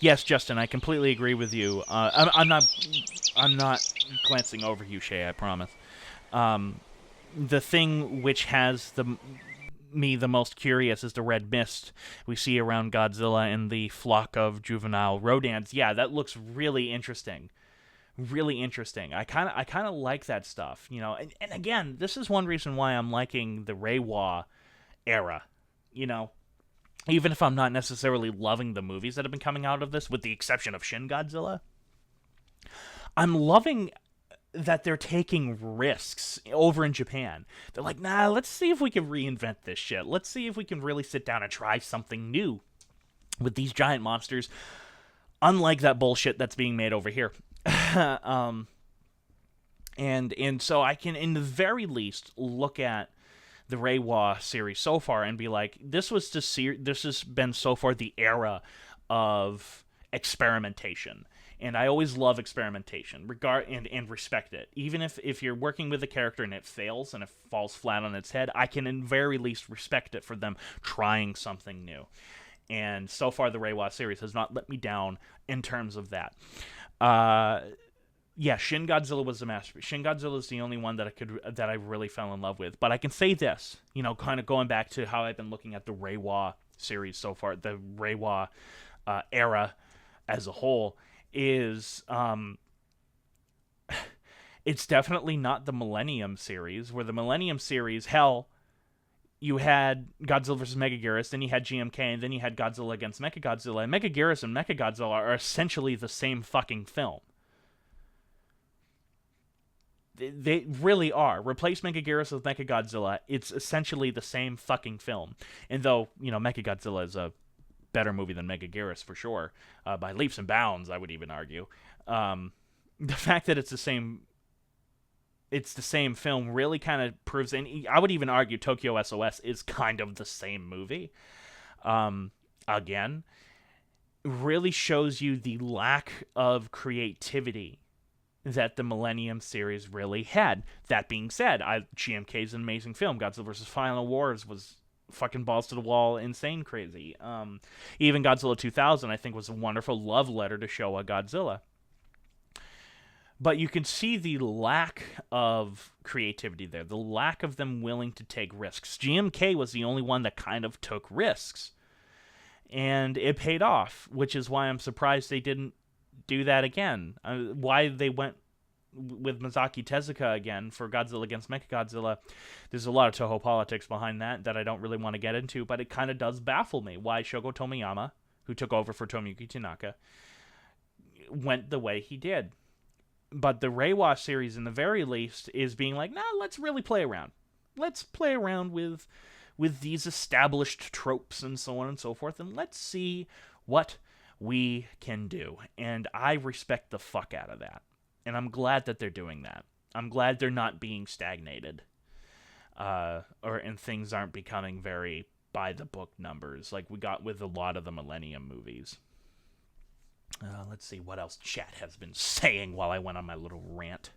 Yes, Justin, I completely agree with you. I'm not glancing over you, Shay. I promise. The thing which has me the most curious is the red mist we see around Godzilla and the flock of juvenile rodents. Yeah, that looks really interesting. Really interesting. I kind of like that stuff, And again, this is one reason why I'm liking the Reiwa era. You know, even if I'm not necessarily loving the movies that have been coming out of this, with the exception of Shin Godzilla, I'm loving that they're taking risks over in Japan. They're like, nah, let's see if we can reinvent this shit. Let's see if we can really sit down and try something new with these giant monsters, unlike that bullshit that's being made over here. um, and so I can, in the very least, look at the Reiwa series so far and be like, this has been so far the era of experimentation. And I always love experimentation, and respect it. Even if you're working with a character and it fails and it falls flat on its head, I can in very least respect it for them trying something new. And so far, the Reiwa series has not let me down in terms of that. Yeah, Shin Godzilla was a masterpiece. Shin Godzilla is the only one that I really fell in love with. But I can say this, kind of going back to how I've been looking at the Reiwa series so far, the Reiwa era as a whole, is it's definitely not the Millennium series. Where the Millennium series, hell, you had Godzilla vs. Megaguirus, then you had GMK, and then you had Godzilla against Mechagodzilla. And Megaguirus and Mechagodzilla are essentially the same fucking film. They really are. Replace Mechaguirus with Mechagodzilla, it's essentially the same fucking film. And though, Mechagodzilla is a better movie than Megaguirus for sure, by leaps and bounds, I would even argue. The fact that it's the same film really kind of proves, and I would even argue Tokyo SOS is kind of the same movie. Again, really shows you the lack of creativity that the Millennium series really had. That being said, GMK is an amazing film. Godzilla vs. Final Wars was fucking balls to the wall, insane crazy. Even Godzilla 2000, I think, was a wonderful love letter to Showa Godzilla. But you can see the lack of creativity there, the lack of them willing to take risks. GMK was the only one that kind of took risks. And it paid off, which is why I'm surprised they didn't do that again. Why they went with Masaki Tezuka again for Godzilla against Mechagodzilla, there's a lot of Toho politics behind that I don't really want to get into, but it kind of does baffle me why Shogo Tomiyama, who took over for Tomiyuki Tanaka, went the way he did. But the Reiwa series, in the very least, is being like, nah, let's really play around. Let's play around with these established tropes and so on and so forth, and let's see what we can do. And I respect the fuck out of that. And I'm glad that they're doing that. I'm glad they're not being stagnated. And things aren't becoming very by-the-book numbers like we got with a lot of the Millennium movies. Let's see what else chat has been saying while I went on my little rant.